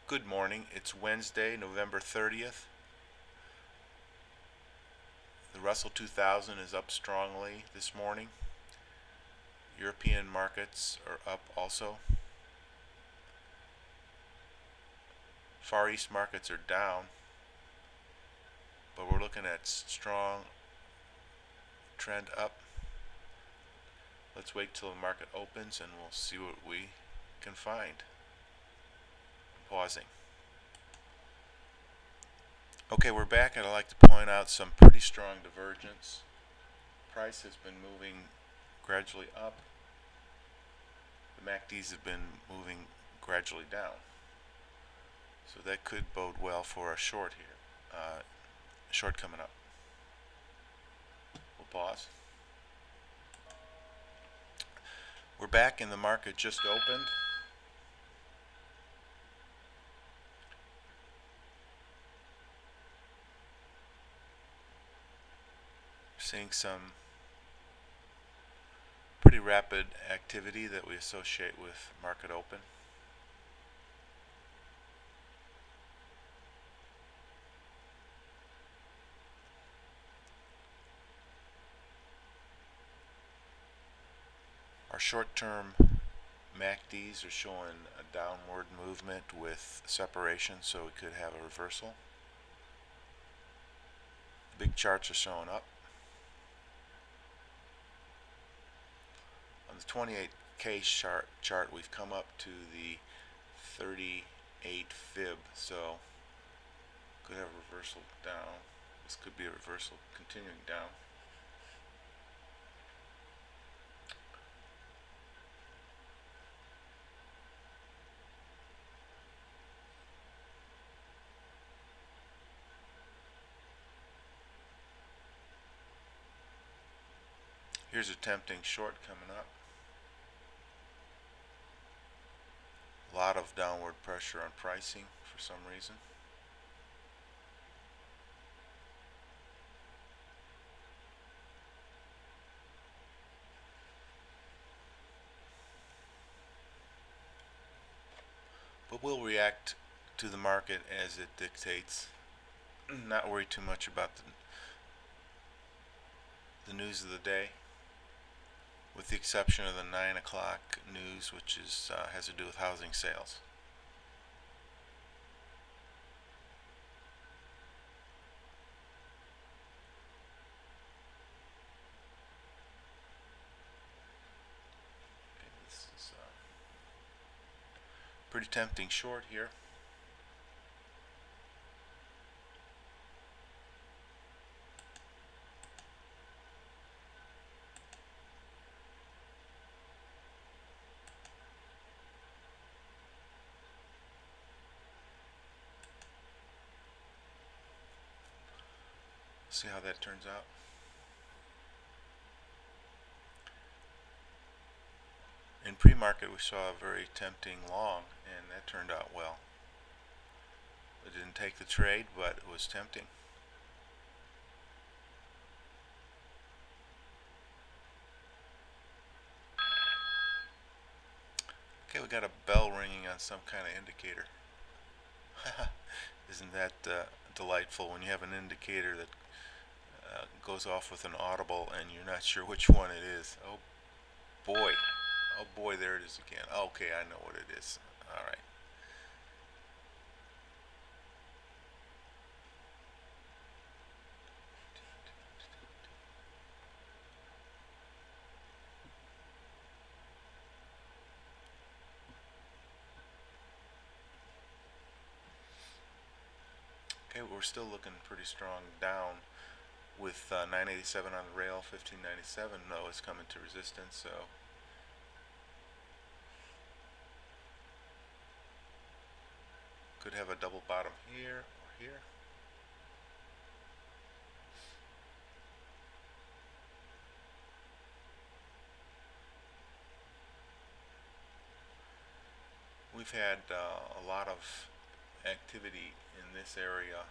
Good morning. It's Wednesday, November 30th. The Russell 2000 is up strongly this morning. European markets are up also. Far East markets are down, but we're looking at strong trend up. Let's wait till the market opens and we'll see what we can find. Pausing. Okay, we're back, and I'd like to point out some pretty strong divergence. Price has been moving gradually up. The MACDs have been moving gradually down. So that could bode well for a short here. Short coming up. We'll pause. We're back, and the market just opened. Seeing some pretty rapid activity that we associate with market open. Our short-term MACDs are showing a downward movement with separation, so we could have a reversal. Big charts are showing up. On the 28K chart, we've come up to the 38 fib, so could have a reversal down. This could be a reversal continuing down. Here's a tempting short coming up. A lot of downward pressure on pricing for some reason. But we'll react to the market as it dictates. Not worry too much about the news of the day, with the exception of the 9 o'clock news, which is has to do with housing sales. Okay, this is pretty tempting short here. See how that turns out. In pre-market, we saw a very tempting long, and that turned out well. It didn't take the trade, but it was tempting. Okay, we got a bell ringing on some kind of indicator. Isn't that delightful when you have an indicator that goes off with an audible and you're not sure which one it is? Oh boy. Oh boy, there it is again. Okay, I know what it is. Alright. Okay, we're still looking pretty strong down with 987 on the rail. 1597 though is coming to resistance, so could have a double bottom here or here. We've had a lot of activity in this area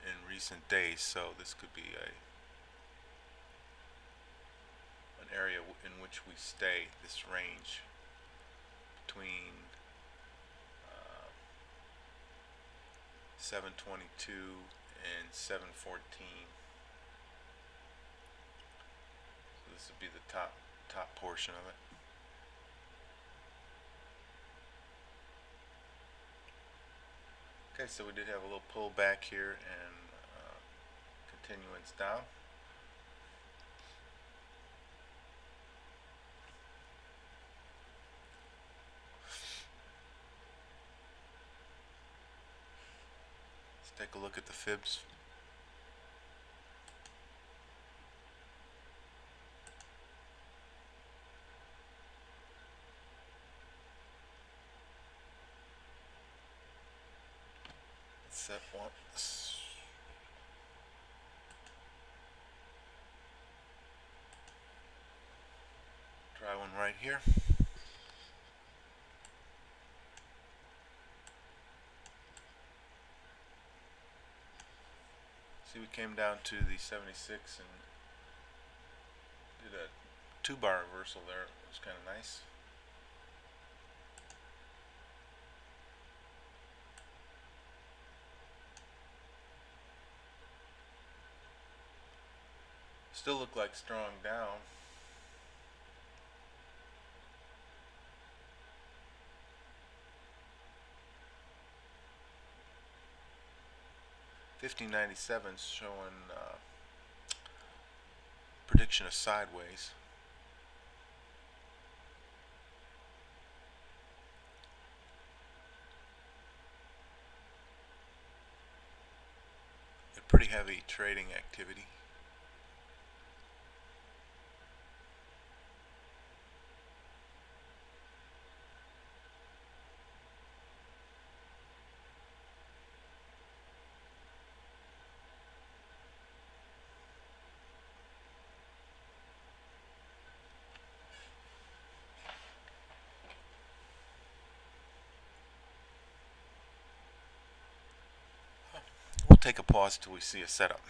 in recent days, so this could be an area in which we stay, this range between 722 and 714. So this would be the top portion of it. Okay, so we did have a little pullback here and continuance down. Let's take a look at the fibs. Let's set one. Try one right here. See, we came down to the 76 and did a 2-bar reversal there. It was kind of nice. Still look like strong down. $15.97 showing prediction of sideways. A pretty heavy trading activity. We'll take a pause till we see a setup.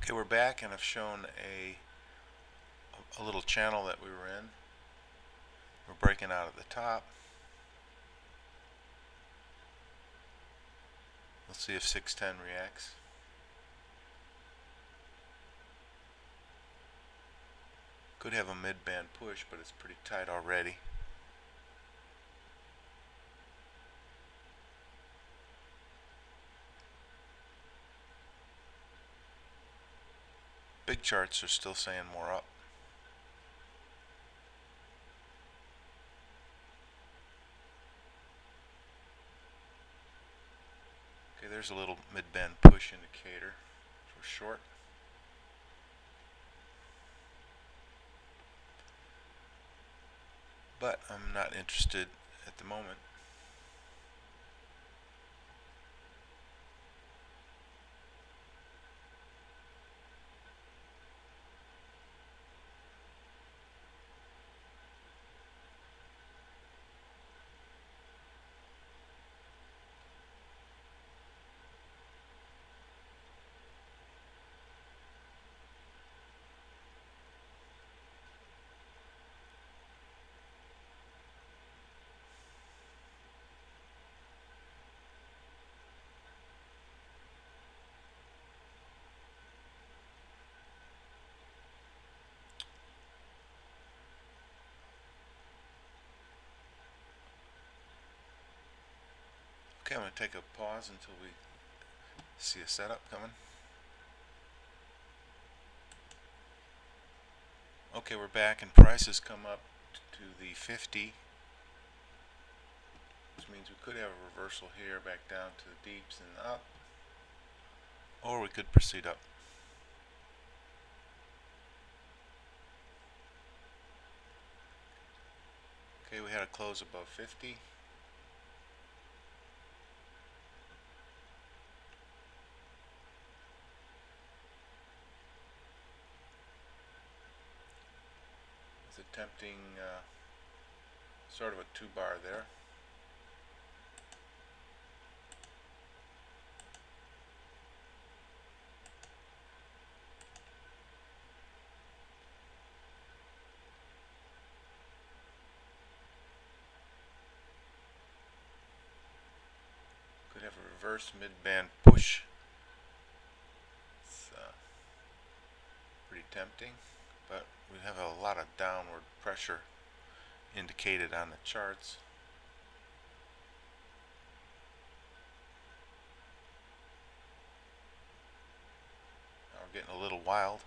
Okay, we're back, and I've shown a little channel that we were in. We're breaking out at the top. We'll see if 610 reacts. Could have a mid-band push, but it's pretty tight already. Big charts are still saying more up. Okay, there's a little mid-band push indicator for short. But I'm not interested at the moment. Okay, I'm going to take a pause until we see a setup coming. Okay, we're back, and prices come up to the 50, which means we could have a reversal here back down to the deeps and up, or we could proceed up. Okay, we had a close above 50. It's attempting sort of a 2-bar there. reverse mid-band push. It's pretty tempting, but we have a lot of downward pressure indicated on the charts. Now we're getting a little wild.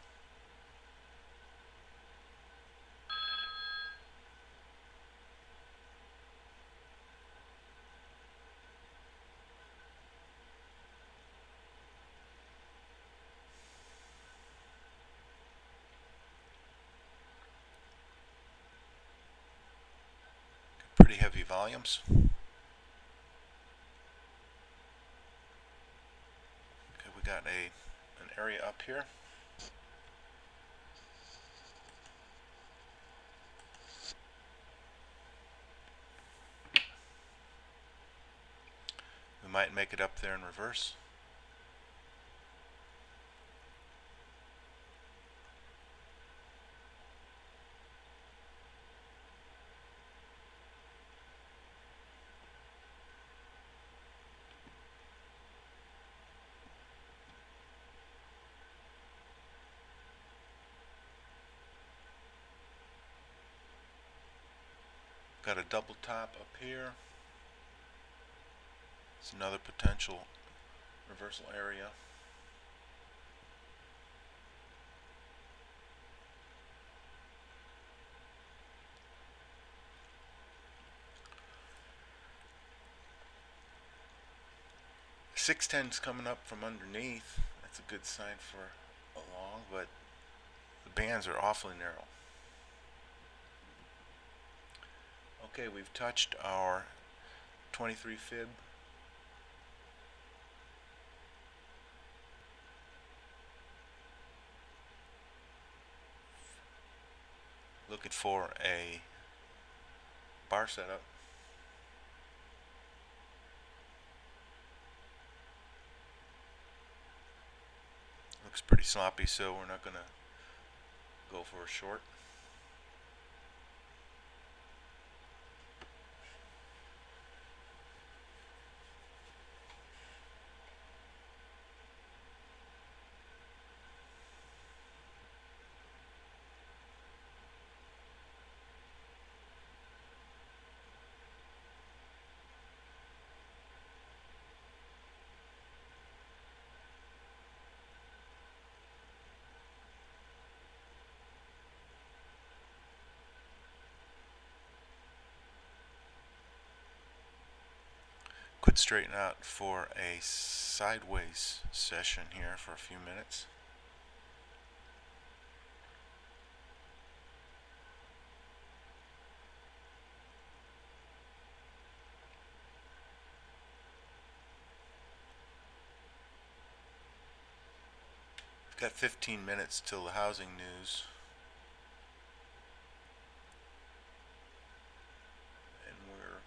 Pretty heavy volumes. Okay, we got an area up here. We might make it up there in reverse. Got a double top up here. It's another potential reversal area. Six ten's coming up from underneath. That's a good sign for a long, but the bands are awfully narrow. Okay, we've touched our 23 fib. Looking for a bar setup. Looks pretty sloppy, so we're not going to go for a short. Could straighten out for a sideways session here for a few minutes. We've got 15 minutes till the housing news. And we're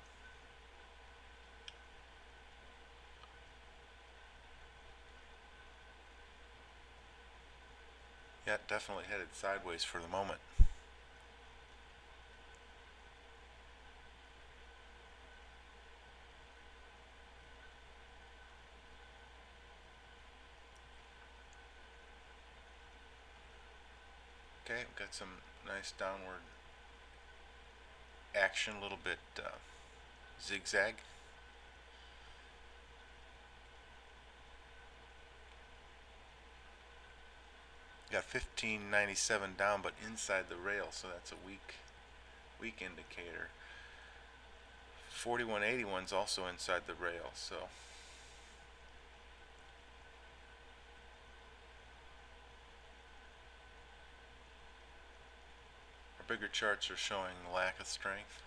definitely headed sideways for the moment. Okay, we've got some nice downward action, a little bit zigzag. Got 1597 down, but inside the rail, so that's a weak indicator. 4181's also inside the rail, so our bigger charts are showing lack of strength.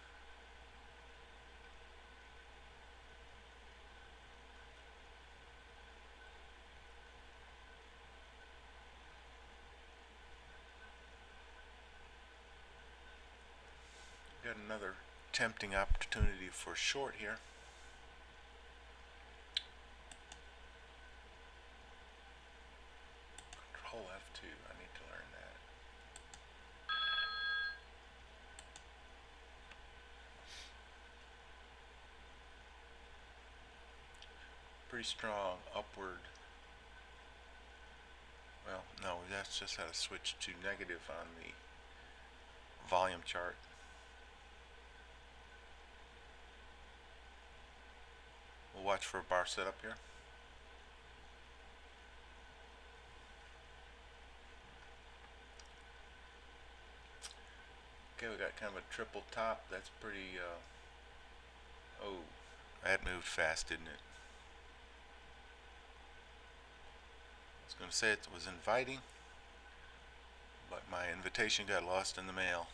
Got another tempting opportunity for short here. Control F2, I need to learn that. pretty strong upward. Well, no, that's just had a switch to negative on the volume chart. We'll watch for a bar setup here. Okay, we got kind of a triple top. That's pretty, oh, that moved fast, didn't it? I was going to say it was inviting, but my invitation got lost in the mail.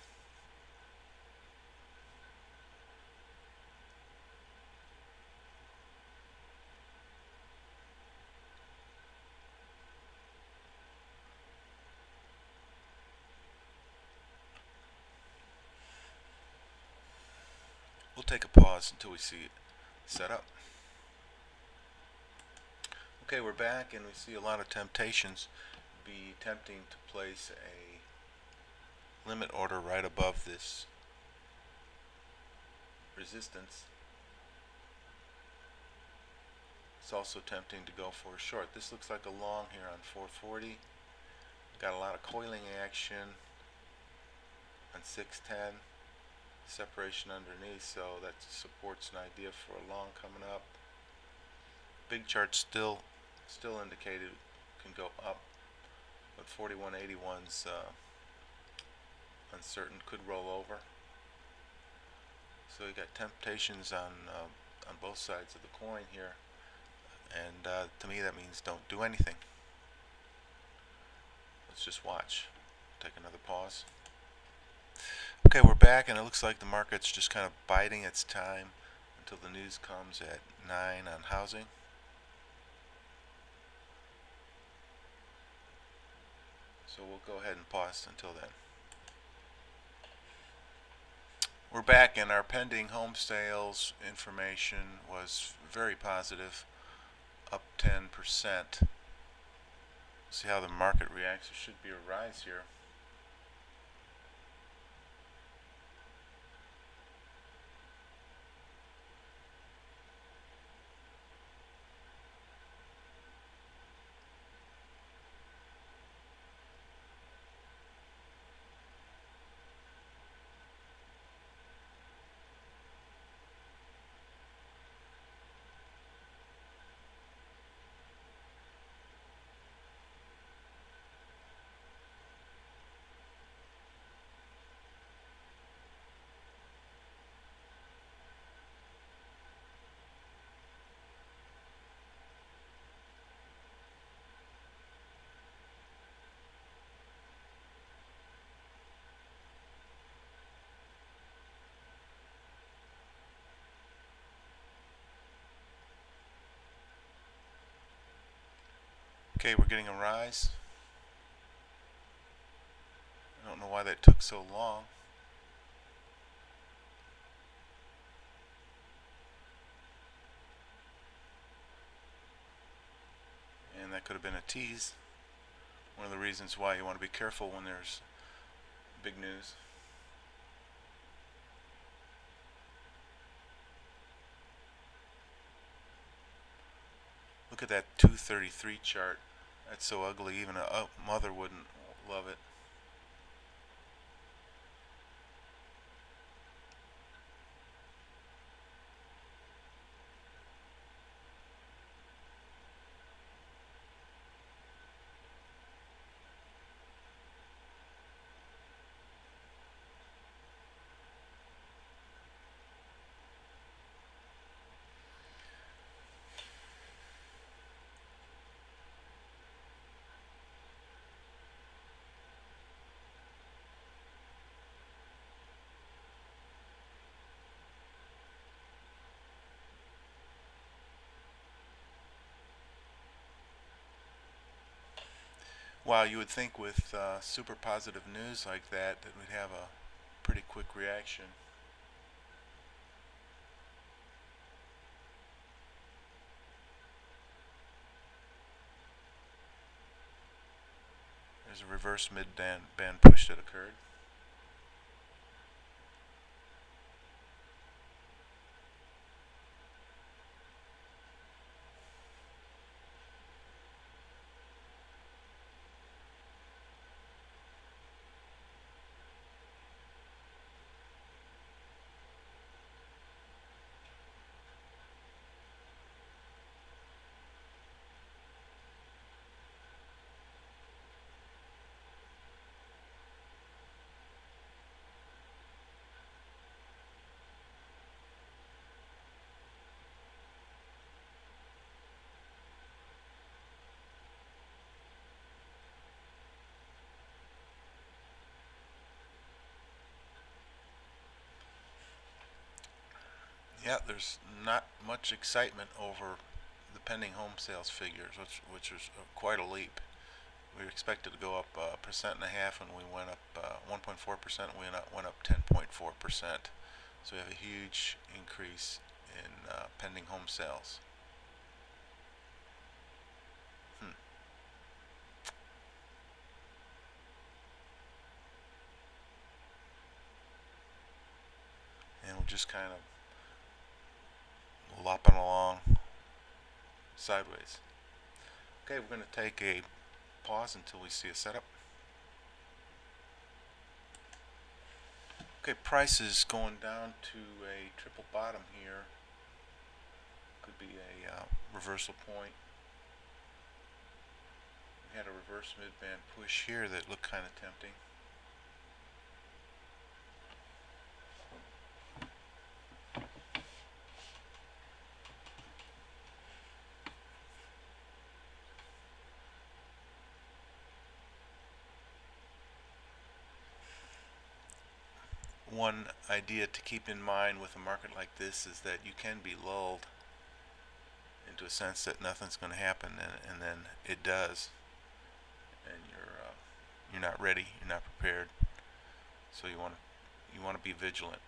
We'll take a pause until we see it set up. Okay, we're back and we see a lot of temptations. Be tempting to place a limit order right above this resistance. It's also tempting to go for a short. This looks like a long here on 440. Got a lot of coiling action on 610. Separation underneath, so that supports an idea for a long coming up. Big chart still indicated can go up, but 4181's uncertain, could roll over. So you got temptations on both sides of the coin here, and to me that means don't do anything. Let's just watch. Take another pause. Okay, we're back, and it looks like the market's just kind of biding its time until the news comes at 9 on housing. So we'll go ahead and pause until then. We're back, and our pending home sales information was very positive, up 10%. See how the market reacts. There should be a rise here. Okay, we're getting a rise. I don't know why that took so long. And that could have been a tease. One of the reasons why you want to be careful when there's big news. Look at that 233 chart. That's so ugly, even a mother wouldn't love it. While you would think with super positive news like that we'd have a pretty quick reaction. There's a reverse mid-band push that occurred. Yeah, there's not much excitement over the pending home sales figures, which is quite a leap. We expected to go up 1.5%, and we went up 1.4%. We went up 10.4%. So we have a huge increase in pending home sales. And we're just kind of lopping along sideways. Okay, we're going to take a pause until we see a setup. Okay, price is going down to a triple bottom here. Could be a reversal point. We had a reverse mid-band push here that looked kind of tempting. One idea to keep in mind with a market like this is that you can be lulled into a sense that nothing's going to happen, and then it does, and you're not ready, you're not prepared. So you want to be vigilant.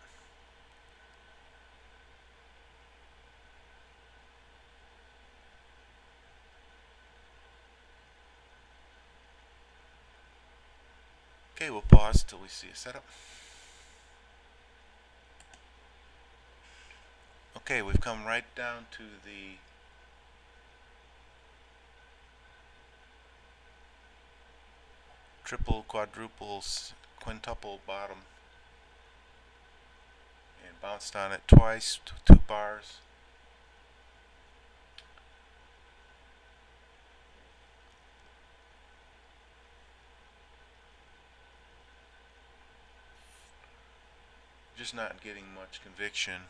Okay, we'll pause till we see a setup. Okay, we've come right down to the triple, quadruple, quintuple bottom and bounced on it twice, two bars. Just not getting much conviction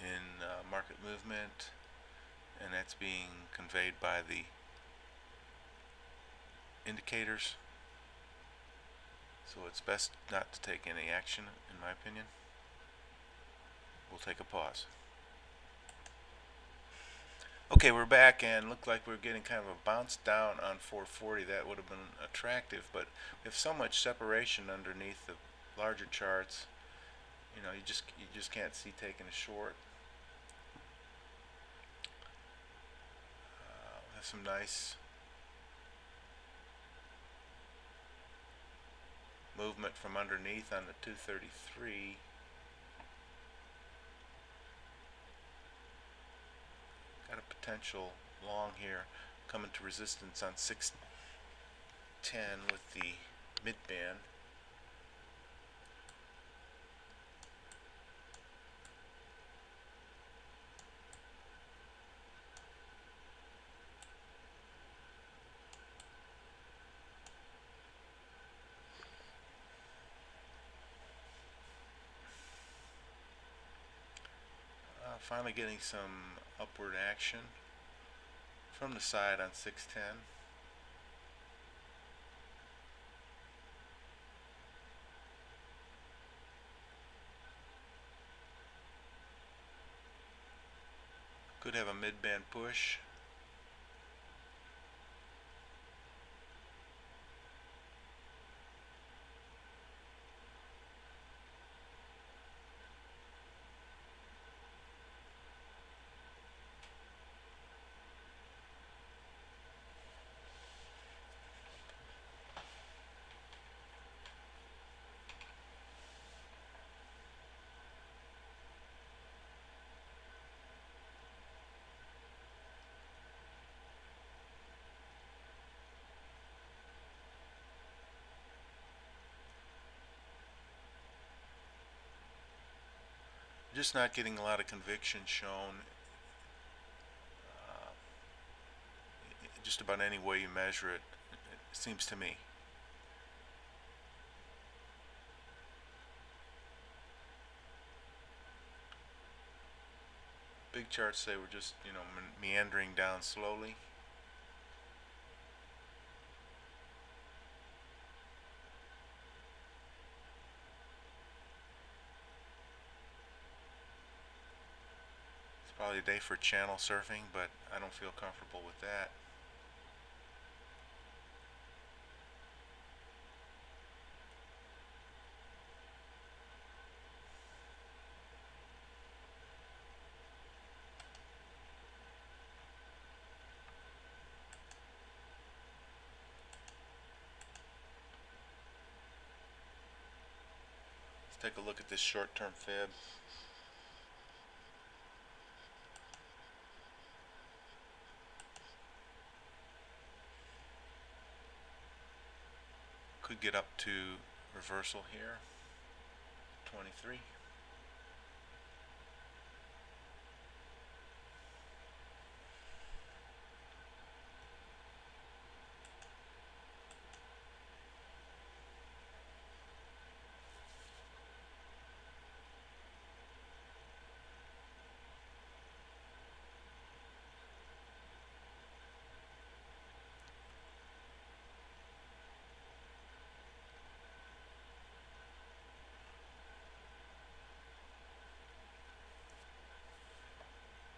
in market movement, and that's being conveyed by the indicators. So it's best not to take any action, in my opinion. We'll take a pause. Okay, we're back, and looked like we're getting kind of a bounce down on 440. That would have been attractive, but we have so much separation underneath the larger charts. You know, you just can't see taking a short. We have some nice movement from underneath on the 233. Got a potential long here, coming to resistance on 610 with the mid-band. Finally getting some upward action from the side on 610. Could have a mid-band push. Just not getting a lot of conviction shown just about any way you measure it, it seems to me. Big charts say we're just, meandering down slowly. Probably a day for channel surfing, but I don't feel comfortable with that. Let's take a look at this short-term fib. Could get up to reversal here, 23.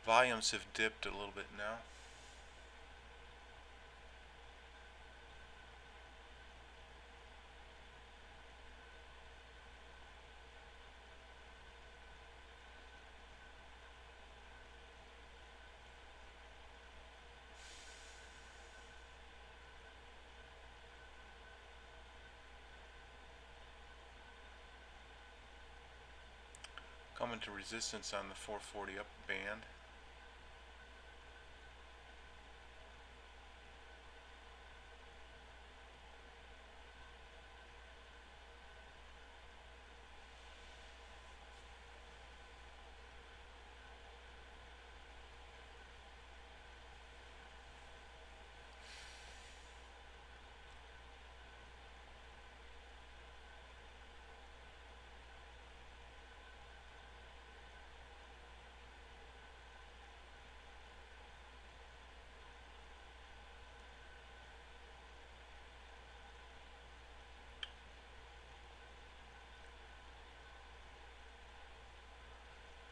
Volumes have dipped a little bit now. Coming to resistance on the 440 up band.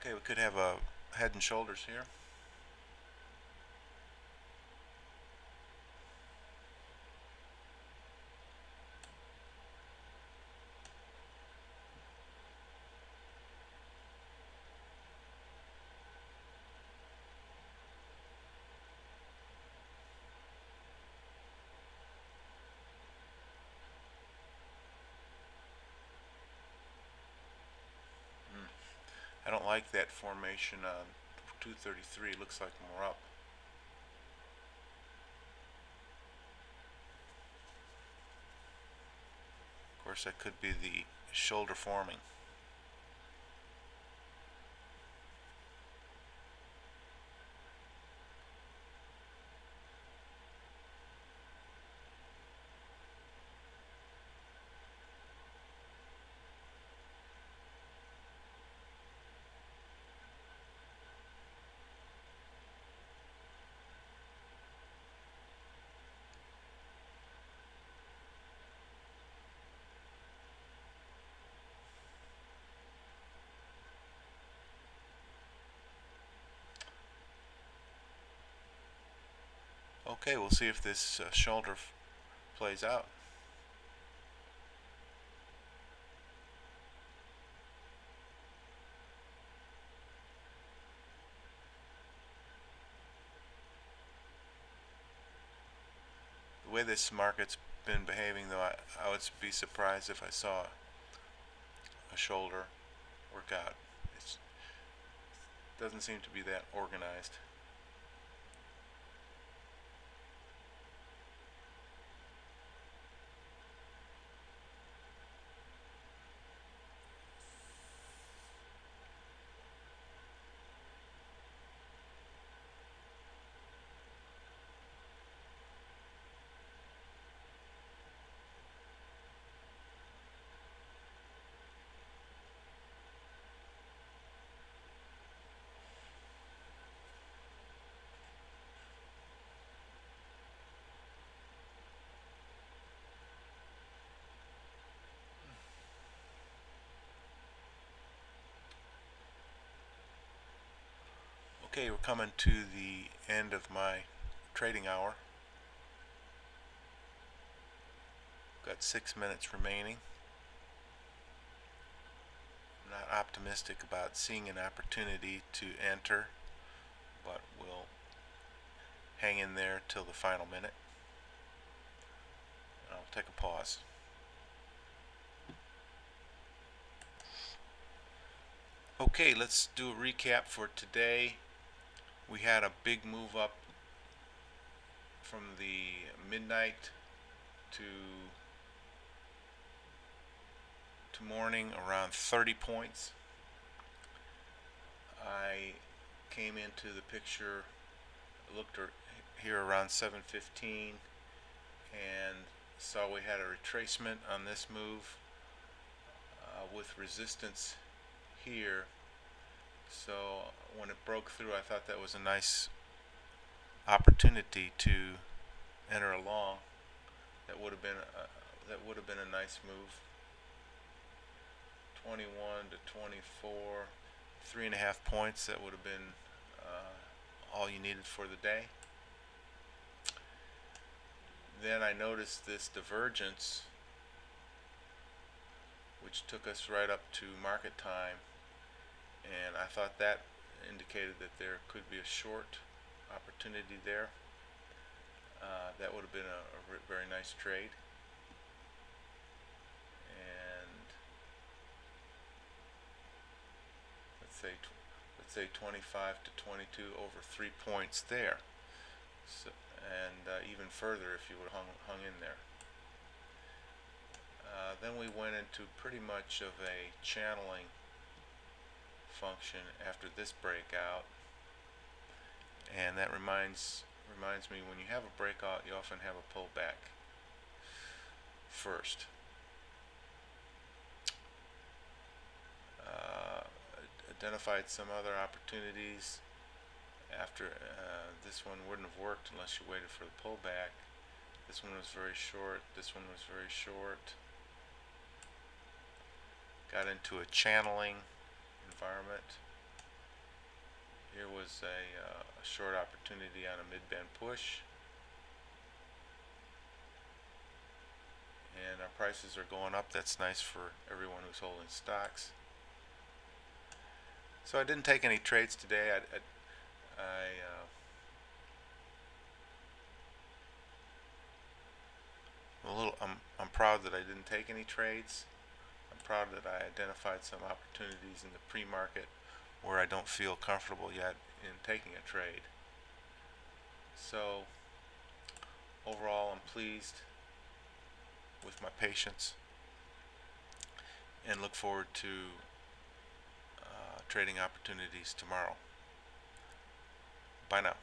Okay, we could have a head and shoulders here. I don't like that formation on 233. Looks like more up. Of course, that could be the shoulder forming. Okay, we'll see if this shoulder plays out. The way this market's been behaving, though, I would be surprised if I saw a shoulder work out. It doesn't seem to be that organized. Okay, we're coming to the end of my trading hour. Got 6 minutes remaining. I'm not optimistic about seeing an opportunity to enter, but we'll hang in there till the final minute. I'll take a pause. Okay, let's do a recap for today. We had a big move up from the midnight to morning, around 30 points. I came into the picture, looked here around 7:15, and saw we had a retracement on this move with resistance here. So when it broke through, I thought that was a nice opportunity to enter along. That would have been a nice move. 21 to 24, 3.5 points. That would have been all you needed for the day. Then I noticed this divergence, which took us right up to market time, and I thought that indicated that there could be a short opportunity there. That would have been a very nice trade. And let's say 25 to 22, over 3 points there. So, and even further if you would have hung in there. Then we went into pretty much of a channeling function after this breakout, and that reminds me, when you have a breakout, you often have a pullback first. Identified some other opportunities after this one wouldn't have worked unless you waited for the pullback. This one was very short, this one was very short. Got into a channeling environment. Here was a short opportunity on a mid-band push, and our prices are going up. That's nice for everyone who's holding stocks. So I didn't take any trades today. I'm proud that I didn't take any trades. I'm proud that I identified some opportunities in the pre-market where I don't feel comfortable yet in taking a trade. So overall, I'm pleased with my patience and look forward to trading opportunities tomorrow. Bye now.